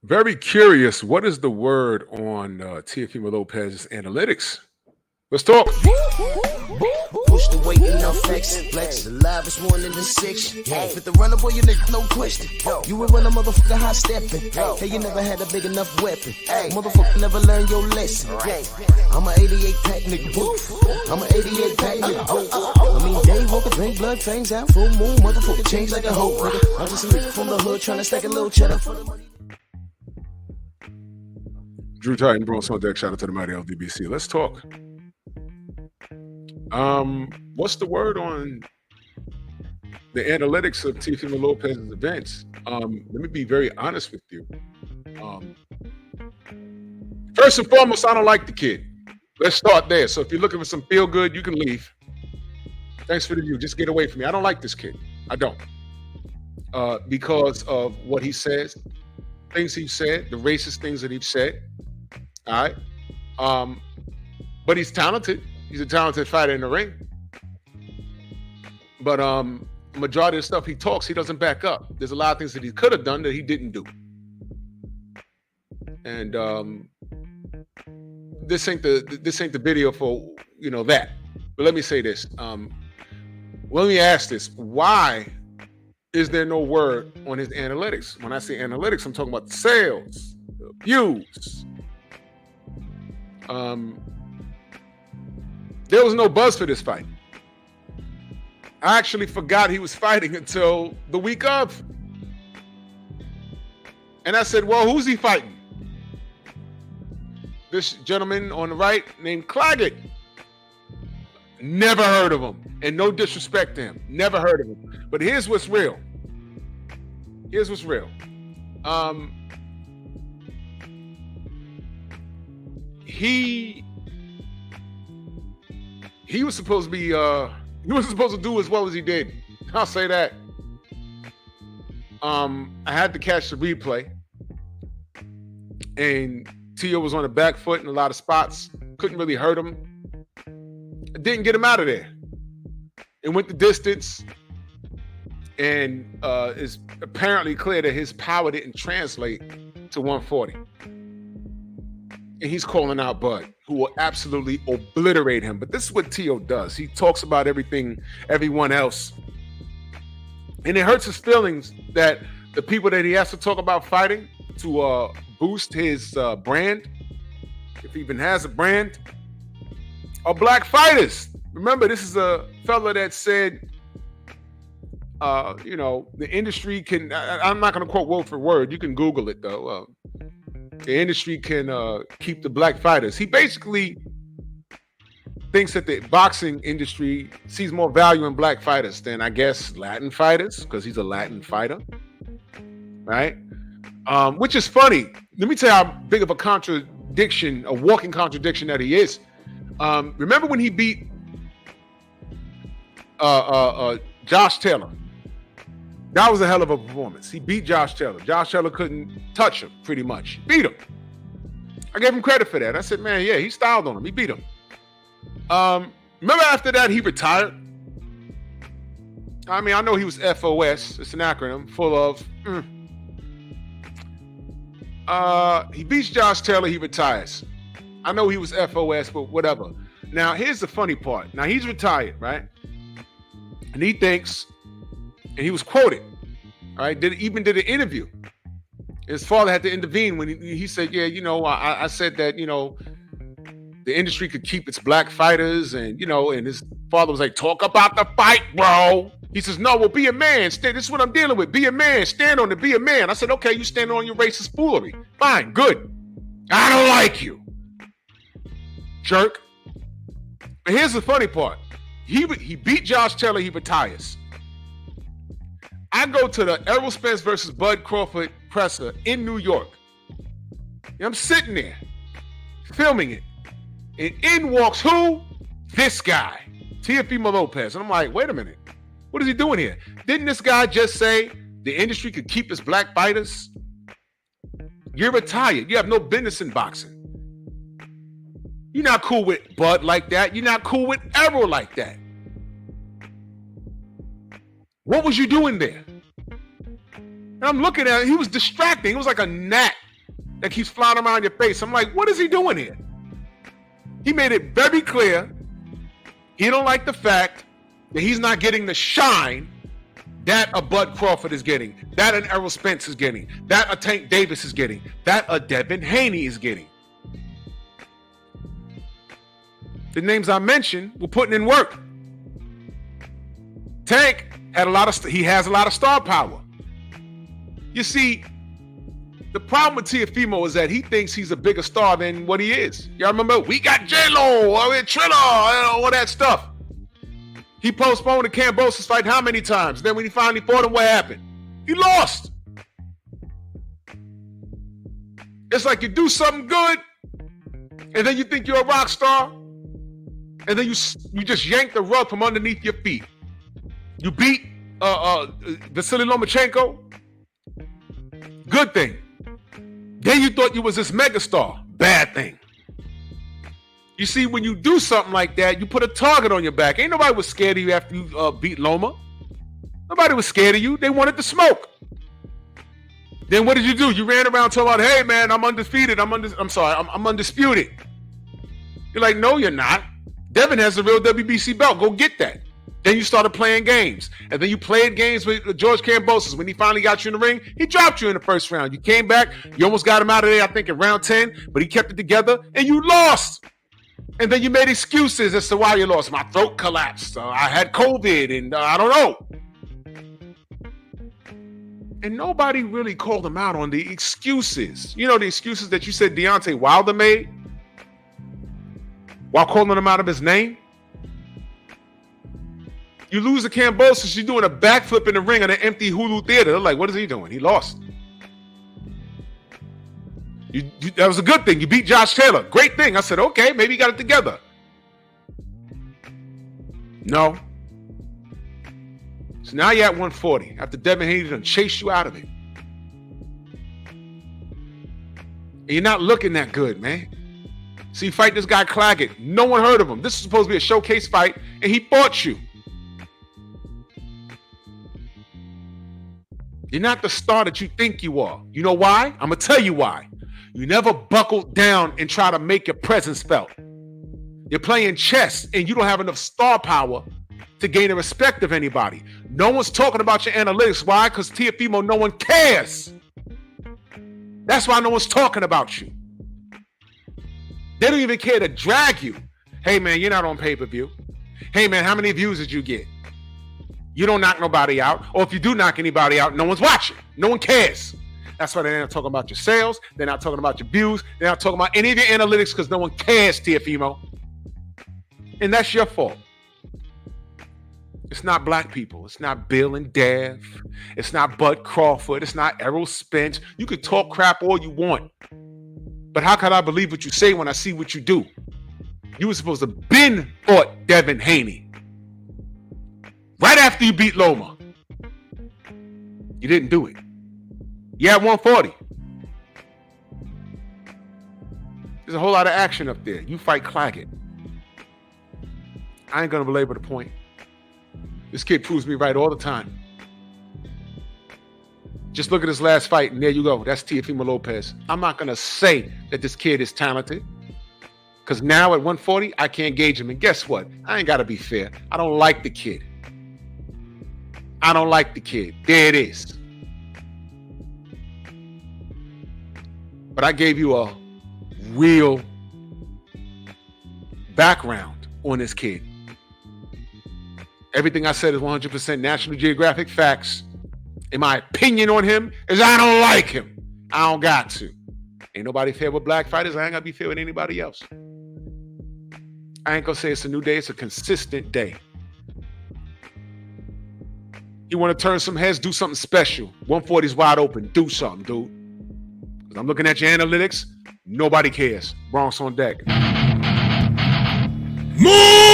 Very curious. What is the word on Teofimo Lopez's analytics? Let's talk. Push the weight and I'm flex. The livest one in the six. Fit the runner, boy, you nigga, no question. You would run a motherfucker high stepping. Hey, you never had a big enough weapon. Motherfucker never learned your lesson. I'm a 88 pack nigga. I'm a 88 pack nigga. I mean, day walker, drink blood, fangs out, full moon. Motherfucker change like a hoe, nigga. I'm just a nigga from the hood trying to stack a little cheddar for the money. Drew Titan, Bronx on deck. Shout out to the mighty LDBC. Let's talk. What's the word on the analytics of Teofimo Lopez's events? Let me be very honest with you. First and foremost, I don't like the kid. Let's start there. So if you're looking for some feel good, you can leave. Thanks for the view. Just get away from me. I don't like this kid. I don't. Because of what he says, things he said, the racist things that he's said. All right. But he's talented. He's a talented fighter in the ring. But majority of the stuff he talks, he doesn't back up. There's a lot of things that he could have done that he didn't do. And this ain't the video for that. But let me say this. Let me ask this. Why is there no word on his analytics? When I say analytics, I'm talking about the sales, the views. There was no buzz for this fight. I actually forgot he was fighting until the week of. And I said, well, who's he fighting? This gentleman on the right named Claggett. Never heard of him. And no disrespect to him. Never heard of him. But here's what's real. Here's what's real. He was supposed to be he wasn't supposed to do as well as he did. I'll say that. I had to catch the replay. And Teo was on the back foot in a lot of spots. Couldn't really hurt him. Didn't get him out of there. It went the distance. And it's apparently clear that his power didn't translate to 140. And he's calling out Bud, who will absolutely obliterate him. But this is what Teo does. He talks about everyone else. And it hurts his feelings that the people that he has to talk about fighting to boost his brand, if he even has a brand, are black fighters. Remember, this is a fella that said, the industry can, I'm not going to quote word for word. You can Google it, though. The industry can keep the black fighters. He basically thinks that the boxing industry sees more value in black fighters than, I guess, Latin fighters, because he's a Latin fighter, right? Which is funny. Let me tell you how big of a contradiction, a walking contradiction that he is. Remember when he beat Josh Taylor? That was a hell of a performance. He beat Josh Taylor. Josh Taylor couldn't touch him, pretty much. Beat him. I gave him credit for that. I said, man, yeah, he styled on him. He beat him. Remember after that, he retired? I mean, I know he was FOS. It's an acronym full of... he beats Josh Taylor, he retires. I know he was FOS, but whatever. Now, here's the funny part. Now, he's retired, right? And he thinks... And he was quoted, right? Even did an interview. His father had to intervene when he said, yeah, I said that, the industry could keep its black fighters. And, and his father was like, talk about the fight, bro. He says, no, well, be a man. This is what I'm dealing with. Be a man. Stand on it. Be a man. I said, okay, you stand on your racist foolery. Fine, good. I don't like you. Jerk. And here's the funny part. He beat Josh Taylor. He retires. I go to the Errol Spence versus Bud Crawford presser in New York. And I'm sitting there filming it. And in walks who? This guy, Teofimo Lopez. And I'm like, wait a minute. What is he doing here? Didn't this guy just say the industry could keep its black fighters? You're retired. You have no business in boxing. You're not cool with Bud like that. You're not cool with Errol like that. What was you doing there? And I'm looking at it. He was distracting. It was like a gnat that keeps flying around your face. I'm like, what is he doing here? He made it very clear he don't like the fact that he's not getting the shine that a Bud Crawford is getting, that an Errol Spence is getting, that a Tank Davis is getting, that a Devin Haney is getting. The names I mentioned were putting in work. Tank had he has a lot of star power. You see, the problem with Teofimo is that he thinks he's a bigger star than what he is. Y'all remember, we got J-Lo, Triller, all that stuff. He postponed the Kambosos fight how many times? Then when he finally fought him, what happened? He lost. It's like you do something good, and then you think you're a rock star, and then you just yank the rug from underneath your feet. You beat Vasily Lomachenko. Good thing. Then you thought you was this megastar. Bad thing. You see, when you do something like that, you put a target on your back. Ain't nobody was scared of you after you beat Loma. Nobody was scared of you. They wanted to smoke. Then what did you do? You ran around talking about, hey man, I'm undefeated. I'm undisputed. You're like, no, you're not. Devin has the real WBC belt. Go get that. Then you started playing games. And then you played games with George Kambosos. When he finally got you in the ring, he dropped you in the first round. You came back. You almost got him out of there, I think, in round 10. But he kept it together, and you lost. And then you made excuses as to why you lost. My throat collapsed. I had COVID, and I don't know. And nobody really called him out on the excuses. You know, the excuses that you said Deontay Wilder made while calling him out of his name? You lose to Kambosos, you're doing a backflip in the ring in an empty Hulu theater. They're like, what is he doing? He lost. That was a good thing. You beat Josh Taylor. Great thing. I said, okay, maybe you got it together. No. So now you're at 140 after Devin Haney done chased you out of it. And you're not looking that good, man. So you fight this guy Claggett. No one heard of him. This is supposed to be a showcase fight, and he fought you. You're not the star that you think you are. You know why? I'm going to tell you why. You never buckled down and try to make your presence felt. You're playing chess, and you don't have enough star power to gain the respect of anybody. No one's talking about your analytics. Why? Because Teofimo, no one cares. That's why no one's talking about you. They don't even care to drag you. Hey, man, you're not on pay-per-view. Hey, man, how many views did you get? You don't knock nobody out. Or if you do knock anybody out, no one's watching. No one cares. That's why they're not talking about your sales. They're not talking about your views. They're not talking about any of your analytics because no one cares, Teofimo. And that's your fault. It's not black people. It's not Bill and Dev. It's not Bud Crawford. It's not Errol Spence. You can talk crap all you want. But how can I believe what you say when I see what you do? You were supposed to been fought Devin Haney. Right after you beat Loma. You didn't do it. You had 140. There's a whole lot of action up there. You fight Claggett. I ain't going to belabor the point. This kid proves me right all the time. Just look at his last fight, and there you go. That's Teofimo Lopez. I'm not going to say that this kid is talented, because now at 140, I can't gauge him. And guess what? I ain't got to be fair. I don't like the kid. I don't like the kid. There it is. But I gave you a real background on this kid. Everything I said is 100% National Geographic facts. And my opinion on him is I don't like him. I don't got to. Ain't nobody fair with black fighters. I ain't got to be fair with anybody else. I ain't going to say it's a new day. It's a consistent day. You want to turn some heads, do something special. 140's wide open. Do something, dude. Because I'm looking at your analytics. Nobody cares. Bronx on deck. Move!